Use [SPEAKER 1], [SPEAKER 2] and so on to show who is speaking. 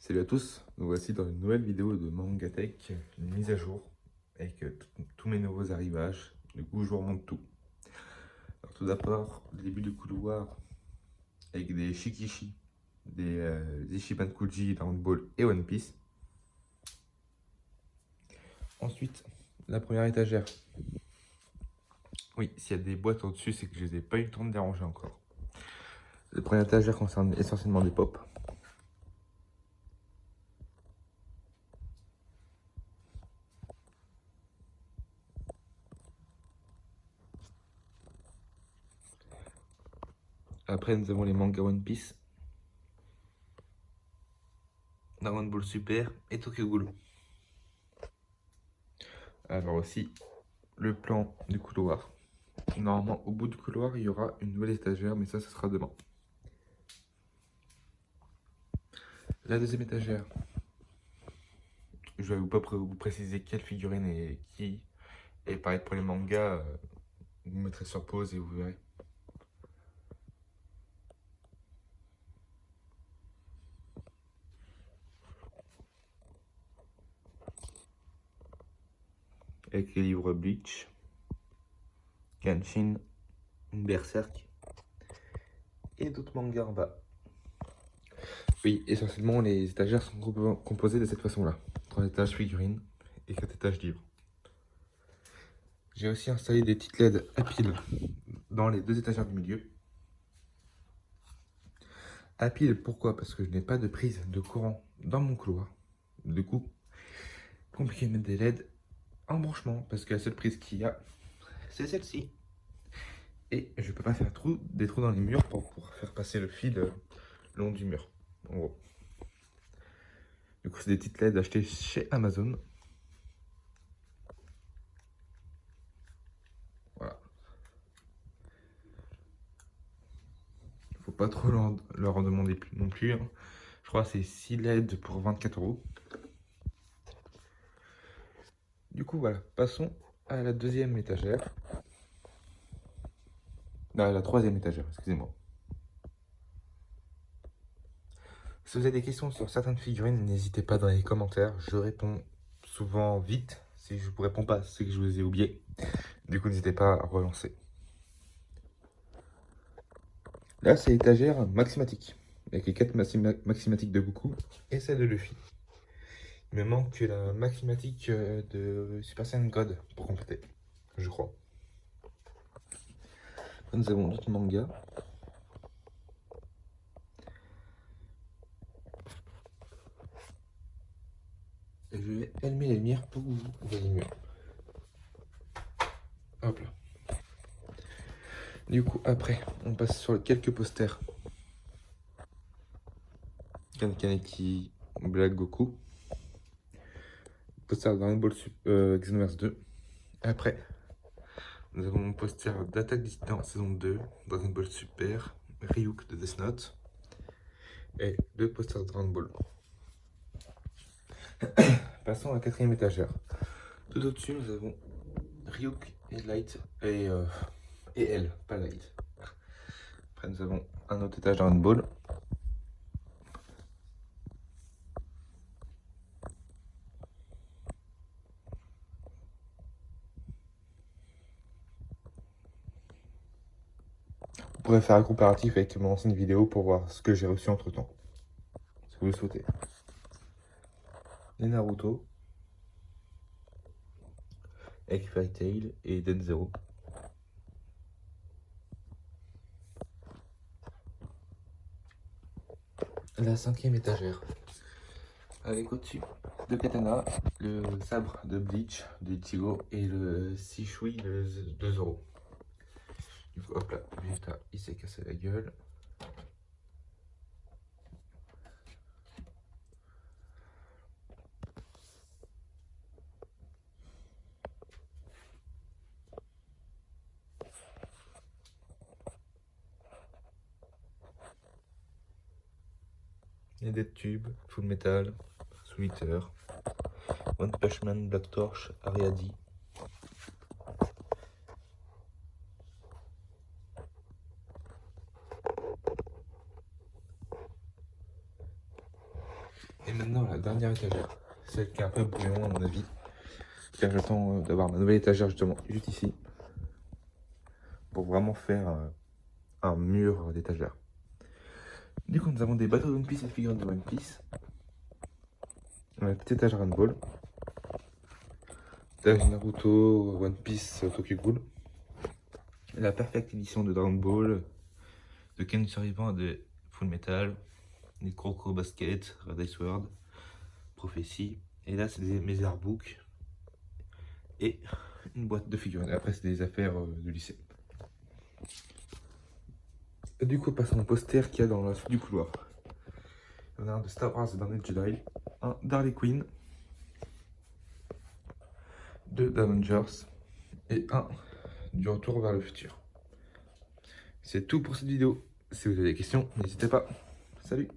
[SPEAKER 1] Salut à tous, nous voici dans une nouvelle vidéo de Mangatech, une mise à jour avec tous mes nouveaux arrivages. Du coup, je vous remonte tout. Alors, tout d'abord, le début du couloir avec des Shikishi, des Ichiban Kuji, Dragon Ball et One Piece. Ensuite, la première étagère. Oui, s'il y a des boîtes au-dessus, c'est que je les ai pas eu le temps de déranger encore. La première étagère concerne essentiellement des pop. Après, nous avons les mangas One Piece, Dragon Ball Super et Tokyo Ghoul. Alors aussi, le plan du couloir. Normalement, au bout du couloir, il y aura une nouvelle étagère, mais ça, ce sera demain. La deuxième étagère, je vais pas vous préciser quelle figurine et qui. Et pareil pour les mangas, vous mettrez sur pause et vous verrez. Avec les livres Bleach, Genshin, Berserk et d'autres mangas en bas. Oui, essentiellement, les étagères sont composées de cette façon-là. 3 étages figurines et 4 étages livres. J'ai aussi installé des petites LED à pile dans les 2 étagères du milieu. À pile, pourquoi? Parce que je n'ai pas de prise de courant dans mon couloir. Du coup, compliqué de mettre des LED en branchement, parce que la seule prise qu'il y a, c'est celle-ci. Et je peux pas faire des trous dans les murs pour faire passer le fil le long du mur, en gros. Du coup, c'est des petites LED achetées chez Amazon. Voilà. Faut pas trop leur en demander non plus. Hein. Je crois que c'est 6 LED pour 24 €. Du coup, voilà. Passons à la deuxième étagère. Non, à la troisième étagère, excusez-moi. Si vous avez des questions sur certaines figurines, n'hésitez pas dans les commentaires. Je réponds souvent vite. Si je ne vous réponds pas, c'est que je vous ai oublié. Du coup, n'hésitez pas à relancer. Là, c'est l'étagère maximatique. Avec les 4 maximatiques de Goku et celle de Luffy. Il me manque la maximatique de Super Saiyan God pour compléter, je crois. Après, nous avons d'autres mangas. Et je vais allumer les lumières pour que vous voyez mieux. Hop là. Du coup, après, on passe sur quelques posters. Kaneki, Black Goku. Poster de Dragon Ball Xenoverse 2. Après, nous avons mon poster d'Attaque des Titans saison 2, Dragon Ball Super, Ryuk de Death Note. Et 2 posters de Dragon Ball. Passons à la quatrième étagère. Tout au-dessus, nous avons Ryuk et Light et elle, pas Light. Après, nous avons un autre étage Dragon Ball. Vous pourrez faire un comparatif avec mon ancienne vidéo pour voir ce que j'ai reçu entre temps, si vous le souhaitez. Les Naruto, avec Fairy Tail et Denzero. La cinquième étagère, avec au-dessus le katana, le sabre de Bleach de Ichigo et le Shishui de Zoro. Du coup, hop là, Vegeta, il s'est cassé la gueule. Il y a des tubes, Full Metal, Soul Eater, One Punch Man, Black Torch, Ariadi. Et maintenant, la dernière étagère, celle qui est un peu brouillon à mon avis, car j'attends d'avoir ma nouvelle étagère justement juste ici, pour vraiment faire un mur d'étagère. Du coup, nous avons des bateaux de One Piece et des figurines de One Piece. On a une petite étagère Handball. Naruto, One Piece, Tokyo Ghoul. La Perfect Edition de Dragon Ball, de Ken Survivant de Full Metal, des Croco Basket, Red Ice World, Prophétie. Et là, c'est mes artbooks et une boîte de figurines. Après, c'est des affaires du lycée. Et du coup, passons au poster qu'il y a dans la suite du couloir. Il y en a un de Star Wars The Dernier Jedi, un d'Harley Quinn, deux d'Avengers et un du Retour vers le futur. C'est tout pour cette vidéo. Si vous avez des questions, n'hésitez pas. Salut!